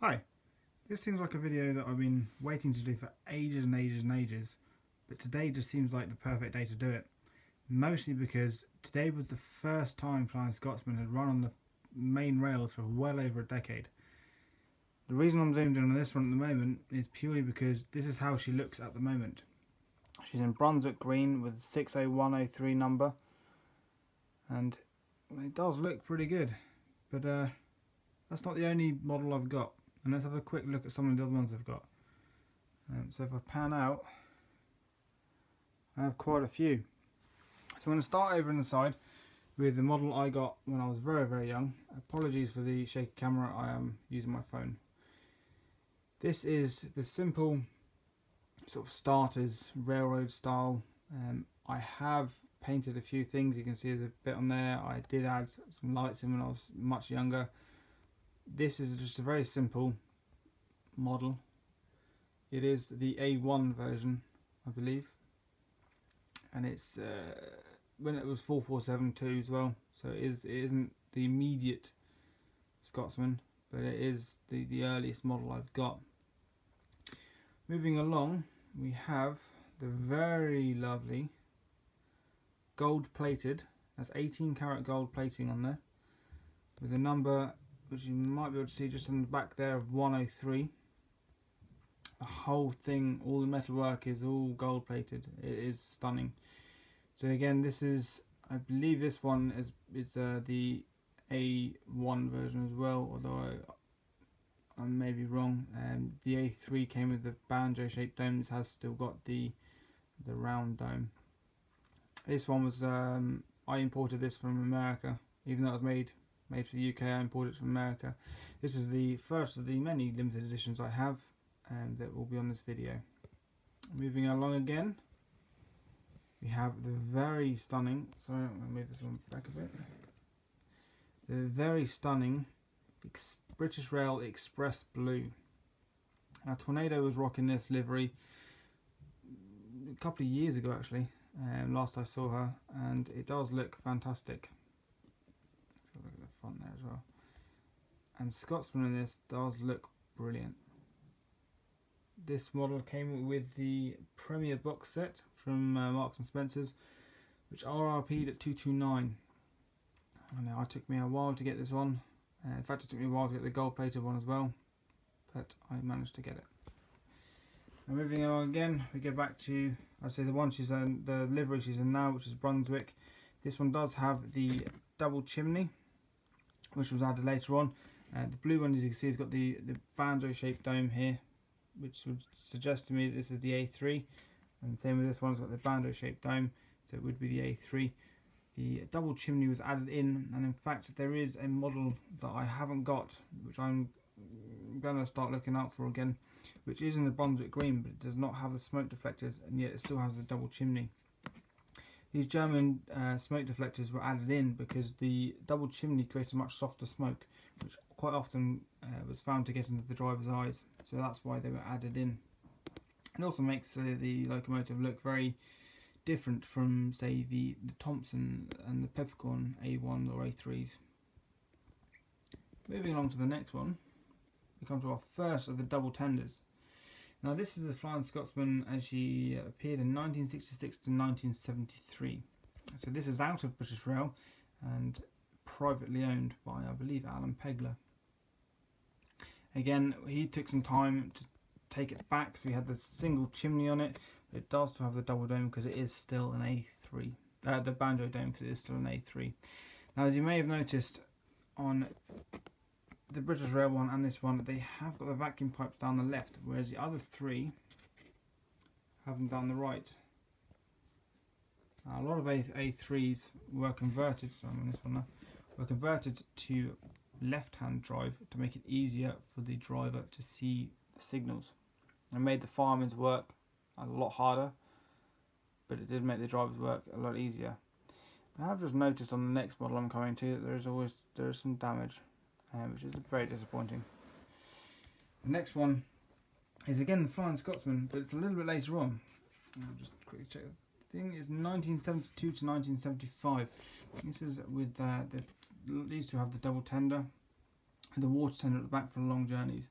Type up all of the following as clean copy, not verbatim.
Hi, this seems like a video that I've been waiting to do for ages and ages and ages, but today just seems like the perfect day to do it. Mostly because today was the first time Flying Scotsman had run on the main rails for well over a decade. The reason I'm zoomed in on this one at the moment is purely because this is how she looks at the moment. She's in Brunswick green with 60103 number, and it does look pretty good, but that's not the only model I've got. And let's have a quick look at some of the other ones I've got. So if I pan out, I have quite a few. So I'm going to start over on the side with the model I got when I was very, very young. Apologies for the shaky camera, I am using my phone. This is the simple sort of starters railroad style. I have painted a few things. You can see there's a bit on there. I did add some lights in when I was much younger. This is just a very simple model. It is the A1 version, I believe, and it's when it was 4472 as well. So it isn't the immediate Scotsman, but it is the earliest model I've got. Moving along, we have the very lovely gold plated. That's 18 karat gold plating on there, with a number which you might be able to see just on the back there of 103. The whole thing, all the metalwork is all gold plated. It is stunning. So again, this is, I believe this one is the A1 version as well, although I may be wrong. The A3 came with the banjo shaped dome. This has still got the round dome. This one was I imported this from America, even though it was made for the UK. I imported it from America. This is the first of the many limited editions I have, and that will be on this video. Moving along again, we have the very stunning, sorry, I'm going to move this one back a bit, the very stunning British Rail Express Blue. Now Tornado was rocking this livery a couple of years ago actually, last I saw her, and it does look fantastic. Look at the front there as well, and Scotsman in this does look brilliant. This model came with the Premier box set from Marks and Spencer's, which RRP'd at 229. And it took me a while to get this one. In fact, it took me a while to get the gold plated one as well, but I managed to get it. Now moving along again, we go back to, I say the one she's in, the livery she's in now, which is Brunswick. This one does have the double chimney, which was added later on. The blue one, as you can see, has got the banjo shaped dome here, which would suggest to me that this is the A3, and same with this one, it's got the banjo shaped dome, so it would be the A3. The double chimney was added in, and in fact there is a model that I haven't got, which I'm going to start looking out for again, which is in the Brunswick green, but it does not have the smoke deflectors, and yet it still has the double chimney. These German smoke deflectors were added in because the double chimney creates a much softer smoke, which quite often was found to get into the driver's eyes, so that's why they were added in. It also makes the locomotive look very different from, say, the Thompson and the Peppercorn A1 or A3s. Moving along to the next one, we come to our first of the double tenders. Now this is the Flying Scotsman as she appeared in 1966 to 1973. So this is out of British Rail and privately owned by, I believe, Alan Pegler. Again, he took some time to take it back, so we had the single chimney on it, but it does still have the double dome because it is still an A3. The banjo dome because it is still an A3. Now, as you may have noticed on the British Rail one and this one, they have got the vacuum pipes down the left, whereas the other three have them down the right. Now, a lot of A3s were converted, so I'm on this one now, were converted to left-hand drive to make it easier for the driver to see the signals. It made the firemen's work a lot harder, but it did make the driver's work a lot easier. I have just noticed on the next model I'm coming to that there is some damage, which is very disappointing. The next one is again the Flying Scotsman, but it's a little bit later on. I'll just quickly check. The thing is 1972 to 1975. This is with these two have the double tender. the water tender at the back for long journeys.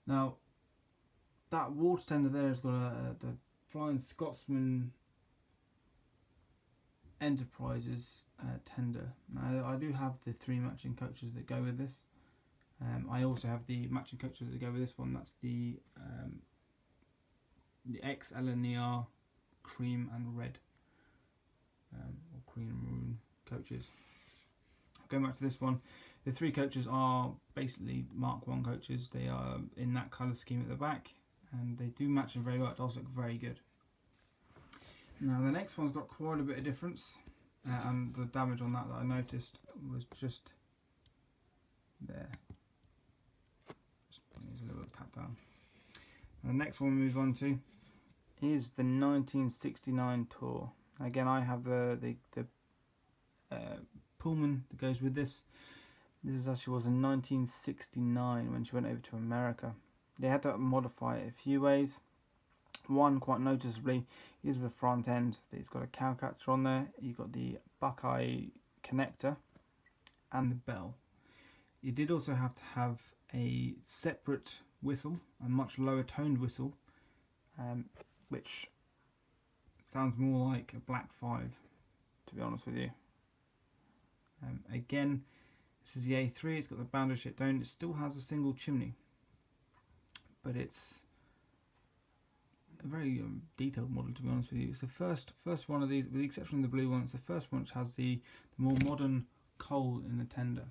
Now, that water tender there has got the Flying Scotsman Enterprises tender. Now, I do have the 3 matching coaches that go with this. I also have the matching coaches that go with this one. That's the XLNER cream and red, or cream and maroon coaches. Going back to this one, the 3 coaches are basically Mark 1 coaches. They are in that colour scheme at the back, and they do match them very well. It does look very good. Now the next one's got quite a bit of difference, and the damage on that I noticed was just there. Just needs a little bit of tap down. And the next one we move on to is the 1969 tour. Again, I have the Pullman that goes with this. This actually was in 1969 when she went over to America. They had to modify it a few ways. One, quite noticeably, is the front end. It's got a cowcatcher on there. You've got the Buckeye connector and the bell. You did also have to have a separate whistle, a much lower toned whistle, which sounds more like a Black 5, to be honest with you. Again, this is the A3. It's got the boundary ship dome. It still has a single chimney, but it's a very detailed model, to be honest with you. It's the first one of these, with the exception of the blue one. It's the first one which has the more modern coal in the tender.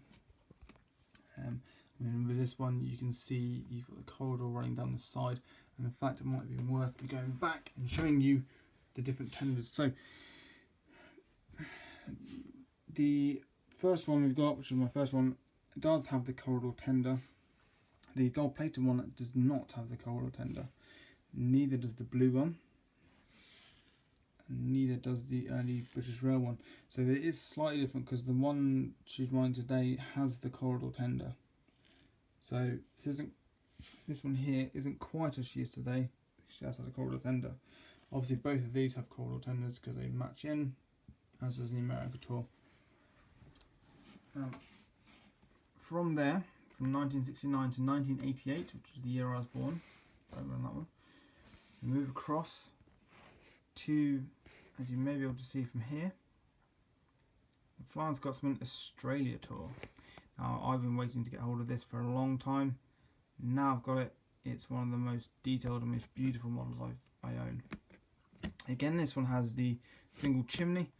I mean, with this one, you can see you've got the corridor running down the side, and in fact, it might be worth me going back and showing you the different tenders. So, the first one we've got, which is my first one, does have the corridor tender. The gold plated one does not have the corridor tender. Neither does the blue one, and neither does the early British Rail one. So it is slightly different because the one she's running today has the corridor tender. So this one here isn't quite as she is today. She has had a corridor tender. Obviously, both of these have corridor tenders because they match in, as does the America tour. From there, from 1969 to 1988, which is the year I was born, don't run that one. We move across to, as you may be able to see from here, the Flying Scotsman Australia tour. Now, I've been waiting to get hold of this for a long time. Now I've got it. It's one of the most detailed and most beautiful models I own. Again, this one has the single chimney.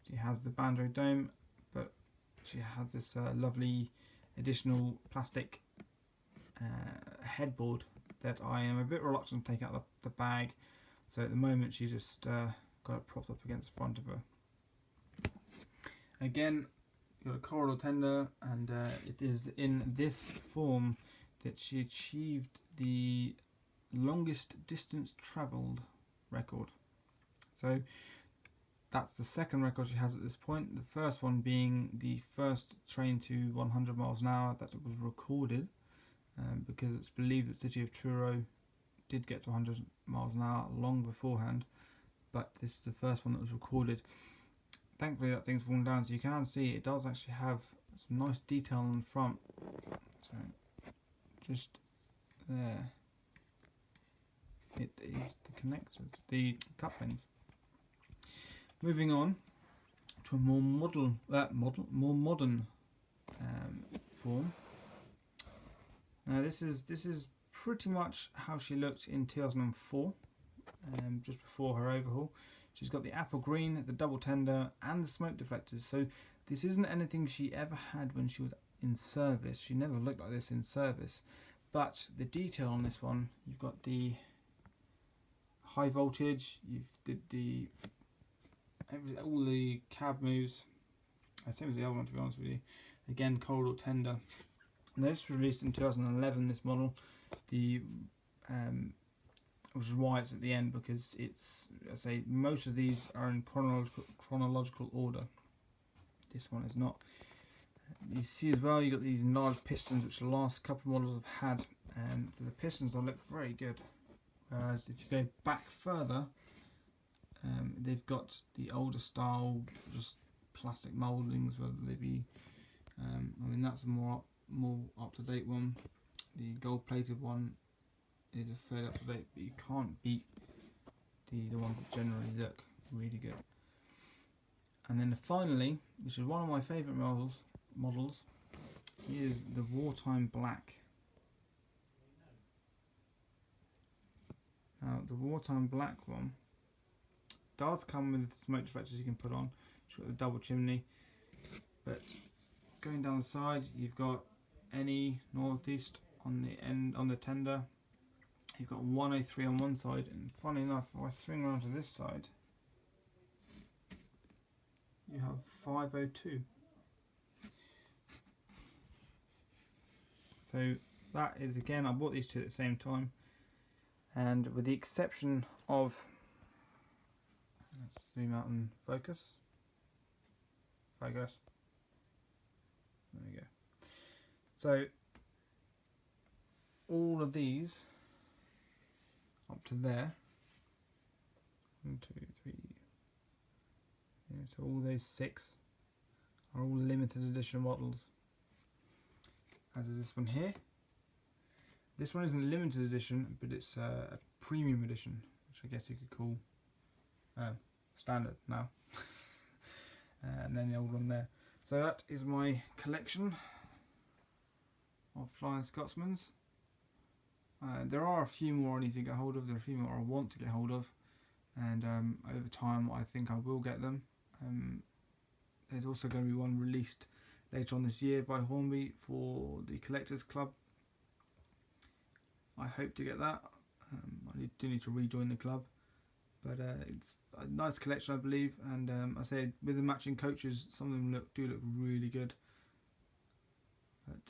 She has the banjo dome, but she has this lovely additional plastic headboard that I am a bit reluctant to take out the bag. So at the moment, she just got it propped up against the front of her. Again, you've got a corridor tender, and it is in this form that she achieved the longest distance travelled record. So that's the second record she has at this point. The first one being the first train to 100 miles an hour that was recorded, because it's believed that the city of Truro did get to 100 miles an hour long beforehand, but this is the first one that was recorded. Thankfully that thing's worn down, so you can see it does actually have some nice detail on the front. So just there, it is the connectors, the cup pins. Moving on to a more modern form. Now this is pretty much how she looked in 2004, just before her overhaul. She's got the apple green, the double tender, and the smoke deflectors. So this isn't anything she ever had when she was in service. She never looked like this in service. But the detail on this one, you've got the high voltage, you've did all the cab moves. Same as the other one, to be honest with you. Again, corridor tender. And this was released in 2011. This model, which is why it's at the end, because it's, I say, most of these are in chronological order. This one is not. You see as well, you got these large pistons, which the last couple of models have had, and so the pistons will look very good. Whereas if you go back further, they've got the older style, just plastic mouldings, whether they be, I mean that's a more more up-to-date one. The gold-plated one is a fairly up-to-date, but you can't beat the ones that generally look really good. And then finally, which is one of my favourite models, is the Wartime Black. Now the Wartime Black one does come with smoke deflectors you can put on. It's got the double chimney, but going down the side you've got any northeast on the end on the tender. You've got 103 on one side, and funny enough, if I swing around to this side, you have 502. So that is, again, I bought these two at the same time, and with the exception of, let's zoom out and focus. There we go. So all of these up to there, 1, 2, 3, yeah, so all those 6 are all limited edition models, as is this one here. This one isn't limited edition, but it's a premium edition, which I guess you could call standard now. And then the old one there. So that is my collection of Flying Scotsmans. There are a few more I need to get hold of. There are a few more I want to get hold of, and over time I think I will get them. There's also going to be one released later on this year by Hornby for the Collectors Club. I hope to get that. I do need to rejoin the club, but it's a nice collection, I believe, and I say with the matching coaches, some of them do look really good. But